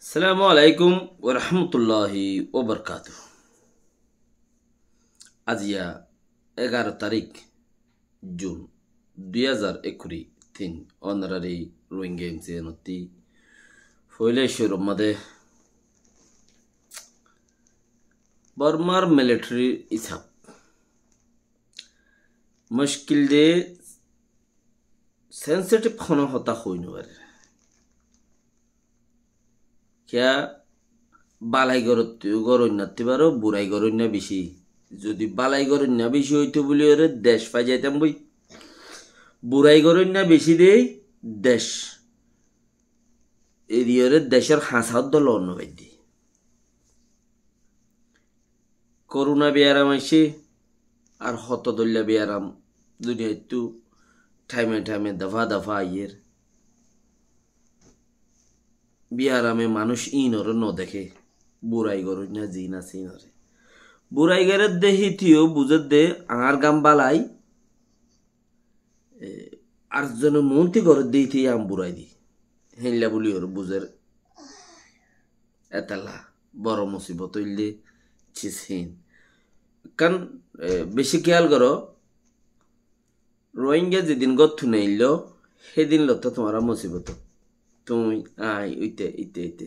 আসসালামু আলাইকুম ওয়া রাহমাতুল্লাহি ওয়া বারাকাতুহু। আজিয়া 11 তারিখ জুন 2021 তিন অনারারি রোহিঙ্গা এমসিএনতি ফয়লেশ্বর মধ্যে বর্মার মিলিটারি ইসাব মুশকিল দে সেন্সিটিভ খন হতা হইনো পারে क्या বালাই গরন্যাতি পারো বুড়াই গরন্যা বেশি যদি বালাই গরন্যা বেশি হইতো বলি ওরে দেশ পাই যাইতাম বই বুড়াই গরন্যা বেশি দেই দেশ এরিয়রে দেশের হাসাত দল অন্য বাইদি করোনা বিয়ারাম আইসে আর হতদল্লা বিয়ারাম দুনিয়া একটু টাইমে টাইমে দফা দফা আইয়ের বিয়ারামে মানুষ ইনরে ন দেখে বুড়াই গরুই না জি না সিনরে বুড়াই গেরের দেহি থিও বুঝে দে আর গাম বালাই আর যেন মন্ত্রী ঘরের দেই থি আম বুড়াই দি হেনলা বলি ওর বুঝের এতালা বড় মুসিবত হইলে ছিসিন কারণ বেশি খেয়াল করো রোহিঙ্গা যেদিন গথু নেইল সেদিন লত তোমার মুসিবত তুমি আই ইতে ইতে ইতে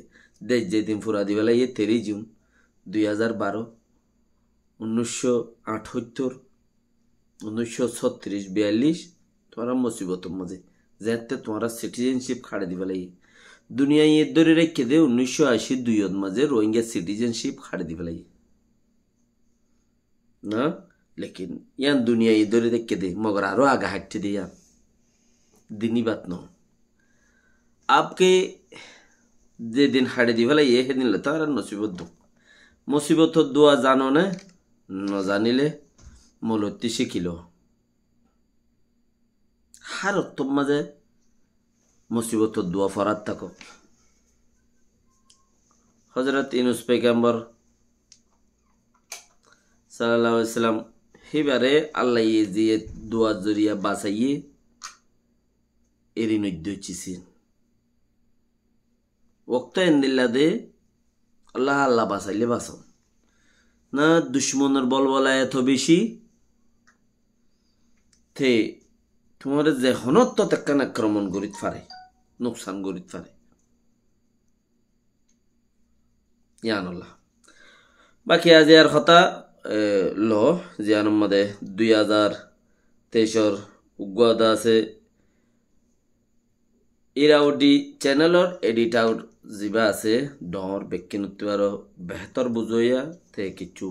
দেশ যেদিন ফুরা দিবেলা 13 জুন 2012 1978 1936 42 তোমার মুসিবত মাঝে যেতে তোমার সিটিজেনশিপ খাড়ে দিবেলা দুনিয়া ধরে রেখে দে 1980 দুইয়ত মাঝে রোহিঙ্গা সিটিজেনশিপ খাড়ে দিবেলা না लेकिन यान दुनिया धरे রেখে দে मगर आरो आगे हाटते दे यान दिनी बात न आपके जे दिन हाड़े दी भला ये दिन लता और मुसीबत दुआ जानो न जानिले मोलती शिखिलो हर तुम मजे मुसीबत दुआ फरात तको हजरत इनुस पैगंबर सल्लल्लाहु अलैहि वसल्लम ही बारे अल्लाह ये जी दुआ जरिया बासाइए एरिन उद्दोचिसिन वक्त इंदिल्ला दे अल्लाह अल्लाह बासाइले बासो ना दुश्मनर बल बला एत बेशी थे तुम्हारे जेहनत तो तक्कान आक्रमण करित पारे नुकसान करित पारे यान अल्लाह बाकी आज यार खता लो जियान मदे 2023 उग्वादा से इराउडी चैनल और एडिट आउट जिबा से डर बेकिन उत्तवारो बेहतर बुझोया थे किचु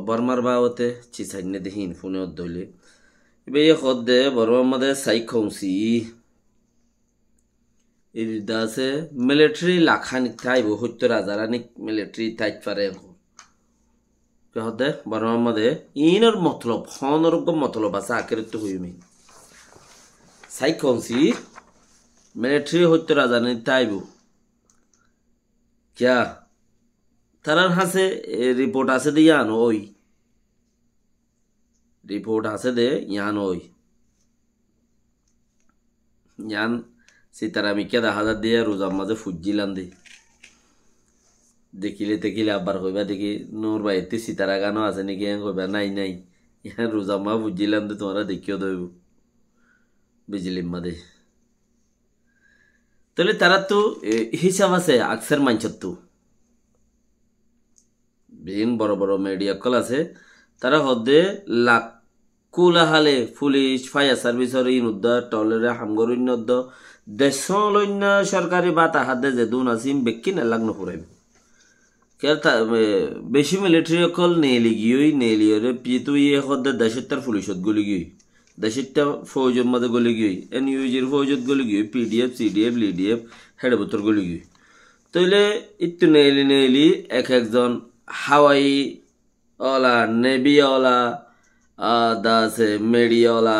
बर्मार बावते चिसाइने देहिन फोने दले बे ये खुद दे बर्मा मदे साइकोंसी इरिदा से मिलिट्री लाखानिक थाई वो 70,000 मिलिट्री थाई पारे क्या होता है बर्मा मदे इनर मतलब हॉनर को मतलब बस आकर तो हुई में साइकोंसी मिलिट्री 70,000 ताइबू क्या तरह हासे रिपोर्ट आसे दे यान ओई रिपोर्ट आसे दे यान ओई यान सितारा मिक्या दा हजार दिया रोजा मजे फुजिलान दे देखिले आबार होइबा देखि नूर भाई ती सितारा गानो आसे नि के होइबा नाई नाई यान रोजा मा फुजिलान दे तुम्हारा देखियो देबो बिजली मदे तले तारा तो हिसाब আছে আকসার মানছত্তু বিন বড় বড় মিডিয়া কল আছে তারা হদে লাখ কুলা হালে পুলিশ ফায়ার সার্ভিসর ইনুদ্দ টলরে হামগরিনদ্দ দেশলন্য সরকারি বাতা হাদে যে দুন আসিম বেকিন লাগনো পুরাইব কেতা বেশি মিলিটারি কল নেলি গিয়ই নেলিয়রে পিতু ইয়ে হদে দেশত্তর পুলিশত গুলি গিয়ই দেশটা ফৌজের মধ্যে গলি গিয়ে এনইউজির ফৌজত গলি গিয়ে পিডিএফ সিডিএফ লিডিএফ হেডবতর গলি গিয়ে তাইলে ইত্তু নেলি এক একজন হাওয়াই ওলা নেভি ওলা দাসে মেডিওলা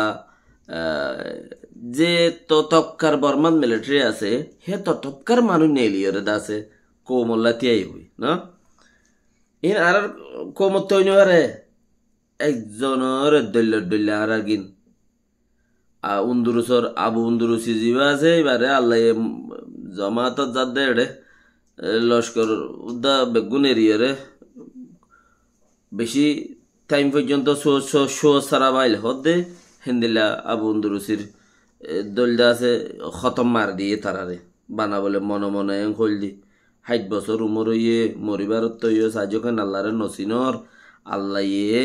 যে ততপকার বর্মান মিলিটারি আছে হে ততপকার মানুষ নেলি ওরে দাসে কোমল্লা তিয়াই হই না ইন আর কোমত তৈনি আরে একজনের দল্য আর গিন উন্দুরুসর আবু উন্দুরুসি জিবা আছে এবারে আল্লাহ জমাত যাদে লস্কর উদ্দা বেগুন এরিয়ারে বেশি টাইম পর্যন্ত শো সারা বাইল হদে হেন্দিলা আবু উন্দুরুসির দলদা আছে খতম মার দিয়ে তারারে বানা বলে মনে মনে হইল দি 60 বছর উমর ইয়ে মরিবার তো ইয়ে সাজোখান আল্লাহরে নসিনর আল্লাহ ইয়ে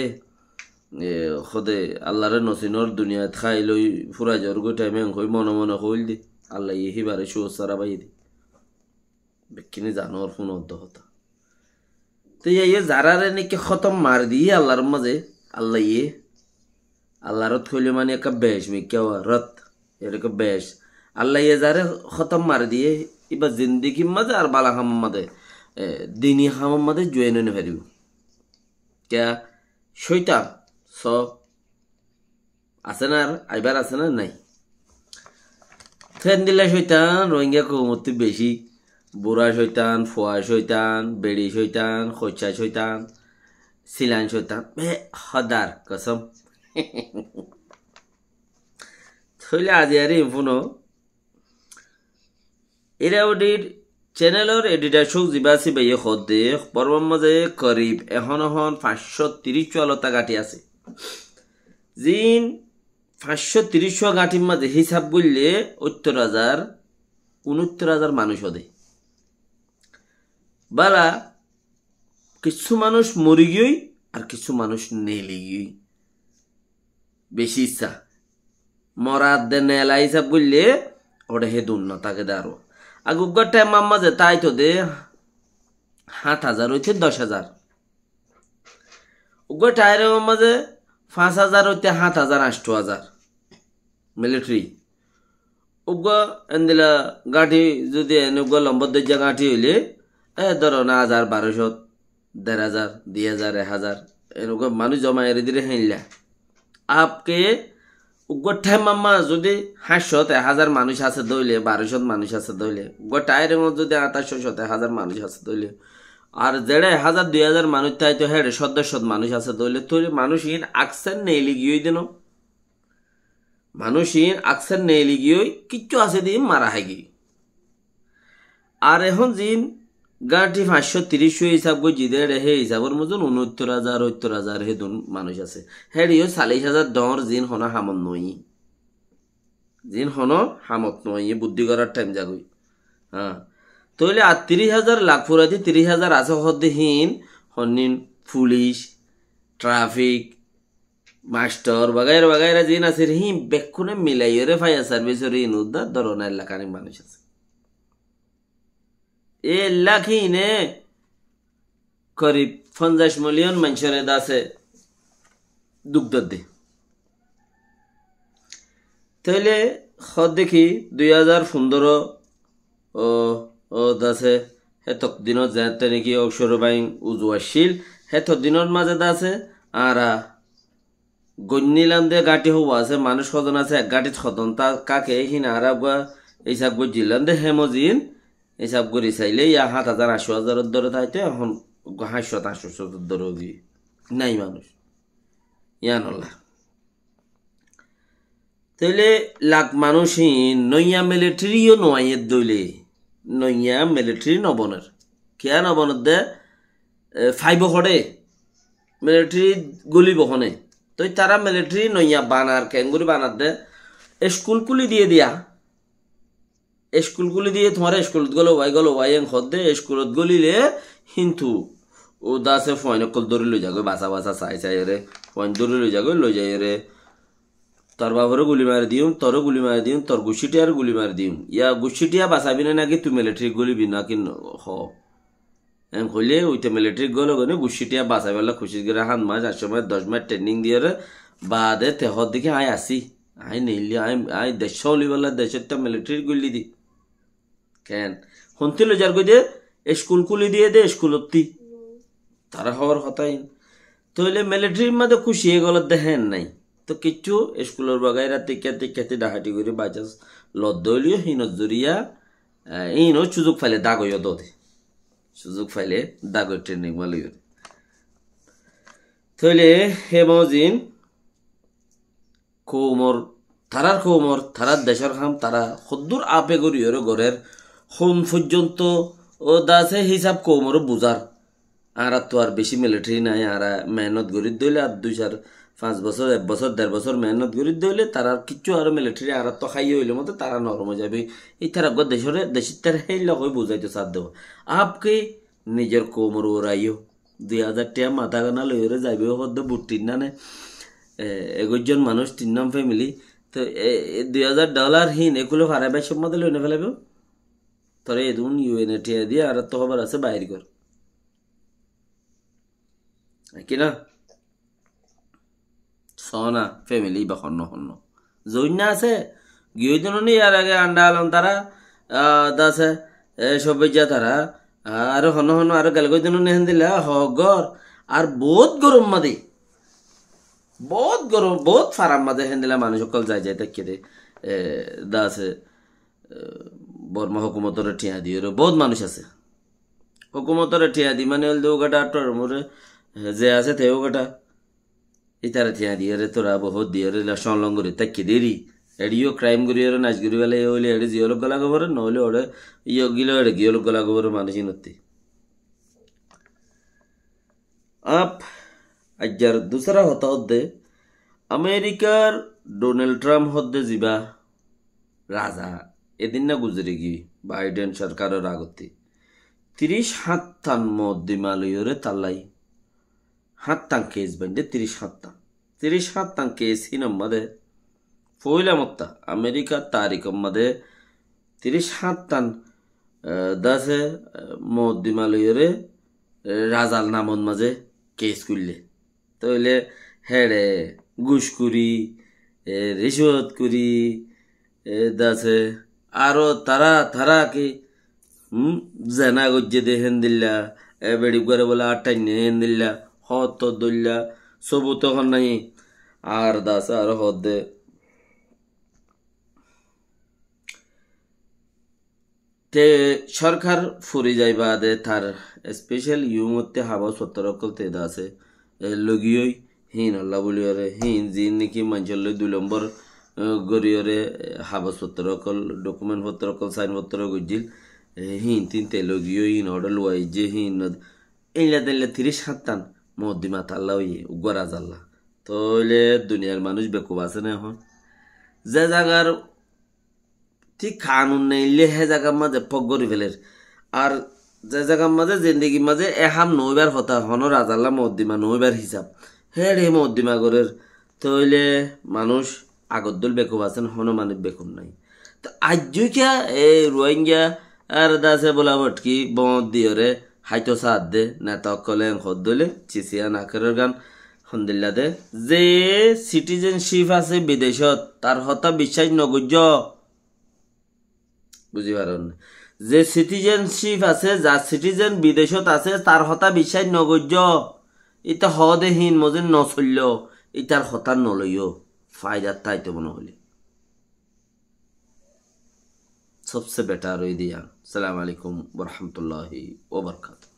খদে আল্লাহরে নসিনর দুনিয়াত খাই লই ফুরা জর গো টাইমে হই মনে মনে হইল দি আল্লাহ ইয়ে হিবারে শো সারা বাই দি বেকিনি জানোর ফোন হতো তো ইয়ে যারারে নাকি খতম মার দিয়ে আল্লাহর মাঝে আল্লাহ ইয়ে আল্লাহ রত হইলে মানে একটা বেশ কেউ রত এরকম বেশ আল্লাহ ইয়ে যারে খতম মার দিয়ে এবার জিন্দিগির মাঝে আর বালা হামার মাঝে দিনী হামার মাঝে জয়েন এনে ফেরিব কে শৈতান সব আছে না আর আইবার আছে না নাই ফেন দিলে শৈতান রোহিঙ্গা কৌমতি বেশি বুড়া শৈতান ফোয়া শৈতান বেড়ি শৈতান খৈচা শৈতান সিলান শৈতান হদার কসম থইলে আজি আর ইমফোনো এরা ওটির চ্যানেলের এডিটার শোক জিবাসি বাইয়ে খদে পর্বর মাঝে করিব এখন 530 চলতা গাঁটি আছে জিন 530 গাঁটির মাঝে হিসাব করলে 69,000 মানুষ হদে বালা কিছু মানুষ মরি গিয়েই আর কিছু মানুষ নেলি গিয়েই বেশি ইচ্ছা মরার দে নেলা হিসাব করলে ওটা হে দুন না তাকে দাঁড়ো আগুগর টাইম মাঝে তাই তো দে 7,000 হইতে 10,000 উগ্র টাইরের মাঝে 5,000 হইতে 7,000 8,000 মিলিটারি উগ্র এনদিলা গাঁঠি যদি উগ্র লম্বর দরজা গাঁঠি হইলে ধরো না 1,000 1,500 1,500 2,000 1,000 এরকম মানুষ জমা এর দিলে হেনলা আপকে উগ্র টাইম মাম্মা যদি 500 1,000 মানুষ আছে দইলে 1,200 মানুষ আছে দইলে উগ্র টাইরের মধ্যে যদি 800 1,000 মানুষ আছে দইলে আর যেড়ে 1,000 2,000 মানুষ তাই তো হেড়ে সদস্য মানুষ আছে দইলে তৈলে মানুষহীন আকসেন নেইলি গিয়ে দিন মানুষহীন আকসেন নেইলি গিয়ে কিচ্ছু আছে দিয়ে মারা হয় গিয়ে আর এখন জিন গাঁটি 530 হিসাব করে জিদে হে হিসাবের মতন 69,000 70,000 হে দুন মানুষ আছে হেডিও 40,000 ডর জিন হন হামত নই জিন হন হামত নই বুদ্ধি করার টাইম যাগই হ্যাঁ তইলে 30,000 লাখ ফুরাইতে 30,000 আছে হদ্দেহীন হনিন পুলিশ ট্রাফিক মাস্টার বাগাইরা বাগাইরা জিন আছে হিম বেকুনে মিলাইরে ফায়ার সার্ভিসের ইন উদ্ধার ধরনের এলাকার মানুষ আছে এ লাখিনে করিব 50 মিলিয়ন মানুষের দাসে দুগ্ধ দে তাইলে খদ দেখি 2015 ও দাসে হেতক দিনত যেতে নাকি অবসর বাইং উজু আসছিল হেতক দিনের মাঝে দাসে আর গন্যিলাম দে গাঁটি হওয়া আছে মানুষ কজন আছে এক গাঁটিত খতন তা কাকে হিন আর এইসব বুঝিলাম দে হেমজিন হিসাব করে চাইলে 7,000 8,000 ধরে থাকতে এখন 500 ধরে দিয়ে নাই মানুষ ইয়ানল্লা তাইলে লাখ মানুষই নইয়া মিলিটারিও নোয়াইয়ের দইলে নইয়া মিলিটারি নবনের কেয়া নবনের দে 5 খড়ে মিলিটারি গলি বহনে তো তারা মিলিটারি নইয়া বানার ক্যাঙ্গুরি বানার দে স্কুল কুলি দিয়ে দিয়া স্কুলগুলি দিয়ে তোমার স্কুলত গলো ভাই হদে স্কুলত গলিলে কিন্তু ও দাসে ফোন কল ধরে লই যাগো বাসা বাসা চাই রে ফোন ধরে লই যাগো লই যাই রে তোর বাবারও গুলি মারি দিও তোরও গুলি মারি দিও তোর গুছিটিয়ার গুলি মারি দিও ইয়া গুছিটিয়া বাঁচাবি না নাকি তুই মিলিটারি গলিবি নাকি হ এম হইলে ওইটা মিলিটারি গলো গনে গুছিটিয়া বাঁচাবেলা খুশি করে 7 মাস 8 মাস 10 মাস ট্রেনিং দিয়ে রে বাদে তেহর দিকে আয় আসি আই নেইলি আই দেশ হলিবেলা দেশেরটা মিলিটারি গলি দি কেন হন্তিল যার কই দে স্কুল কুলি দিয়ে দে স্কুলতি তারা হওয়ার হতাই তইলে মিলিটারির মধ্যে খুশি হয়ে গেল দেখেন নাই তো কিচ্ছু স্কুলের বাগাইরা টিকাতে ডাহাটি করে বাজাস লদ্দলীয় হিনত জরিয়া ইনো সুযোগ ফাইলে দাগয় দে সুযোগ ফাইলে দাগয় ট্রেনিং মালিও তইলে হেমজিন কোমর তারার দেশের খাম তারা সদ্দুর আপে গড়িয়ে ঘরের হোম পর্যন্ত ও দাসে হিসাব কোমর বুঝার আর তো আর বেশি মিলিটারি নাই আর মেহনত করি দইলে আর 2-4-5 বছর 1 বছর 1.5 বছর মেহনত করি দইলে তার আর কিচ্ছু আর মিলিটারি আর তো খাইয়ে হইলে মতো তারা নরম হয়ে যাবে এই তার আগে দেশের তার হেই লগে বুঝাইতো সাথ দেবো আপকে নিজের কোমর ওরাইও 2000 টাকা মাথা গানা লইরে যাইবে হদ্দ বুটির নানে 21 জন মানুষ 3 নাম ফ্যামিলি তো $2000 হিন এগুলো হারাবে সব মধ্যে লইনে ফেলাবে তোরে এদুন ইউএনএ টিয়া দিয়ে আর তো খবর আছে বাইর কর কিনা সনা ফ্যামিলি বা হন্য হন্য জৈনা আছে গিয়ে দিন আর আগে আন্ডা আলম তারা দাসে সব যা তারা আর হন্য হন্য আর গেল দিন নেহেন দিলা হগর আর বহুত গরম মাদে বহুত গরম বহুত ফারাম মাদে হেন দিলা মানুষ সকল যাই যাই তাকে দে দাসে বর্মা হুকুমতরে ঠিয়া দিয়ে বহুত মানুষ আছে হুকুমতরে ঠিয়া দি মানে হল দেওগাটা আটর মোরে যে আছে তেওগাটা ইতারে ঠিয়া দিয়ে রে তোরা বহুত দিয়ে রে সংলঙ্গরে তাকে দেরি এডিও ক্রাইম করি নাচ করি বেলা হইলে এডি জিওলক গলা গোবর নহলে ওরে ইয়ে গিলো এডে গিয়োলক গলা গোবর মানুষই নতি আপ আজ্জার দুসরা হতা হদ্দে আমেরিকার ডোনাল্ড ট্রাম্প হদ্দে যাবা রাজা এদিন না গুজরে গি বাইডেন সরকারের আগতে 30 মদ্দিমালয়রে তাল্লাই হাত্তাং কেস বান্ধে 30 কেস হিনম্মাদে ফইলা মত্তা আমেরিকা তারিখম্মাদে 30 দাসে মদ্দিমালয়রে রাজাল নামন মাঝে কেস করলে তইলে হেড়ে ঘুষকুরি রিশওয়াত করি দাসে আরো তারা কি জানা গজ্জে দেখেন দিল্লা বেড়ি করে বলে আটাই নেন দিল্লা হত দইল্লা সবু তখন নাই আর দাস আর হদে তে সরকার ফুরি যাইবা দে তার স্পেশাল ইউমতে হাবা সত্তরকল তে দাসে লগিয়ই হিন আল্লাহ বলিয়রে হিন জিন নাকি মাঞ্চল 2 নম্বর গরিয়রে হাবা সত্তরকল ডকুমেন্ট পত্রকল সাইন পত্র গজিল হিন 3 লগিয়ই হিন অর্ডার ওয়াই যে হিন এইলা দিলে 30 মদ্দিমা তাল্লা হইয়ে উগরা জাল্লা তইলে দুনিয়ার মানুষ বেকুব আছে না এখন যে জায়গার ঠিক কানুন নেইলে হে জায়গার মাঝে পক করি ফেলের আর যে জায়গার মাঝে জিন্দগির মাঝে এহাম নইবার হতা হন রাজাল্লা মদ্দিমা নইবার হিসাব হে রে মদ্দিমা গরের তইলে মানুষ আগত দল বেকুব আছেন হন মানুষ বেকুব নাই তো আজ্যুকিয়া এই রোহিঙ্গা আর দাসে বলা ভটকি বঁদ দিয়রে হাইতো সাথ দে নেতা কলে হদ দলে চিচিয়া নাকের গান হন্দিল্লা দে যে সিটিজেনশিপ আছে বিদেশত তার হতা বিশ্বাস নগজ্য বুঝি পারেন যে সিটিজেনশিপ আছে যার সিটিজেন বিদেশত আছে তার হতা বিশ্বাস নগজ্য ইতা হদে হীন মজে নচল্য ইতার হতা নলইও ফায়দার তাইতে মনে হলে सबसे बेटर हुई दिया। अस्सलाम वालेकुम वरहमतुल्लाहि वबरकातुहू।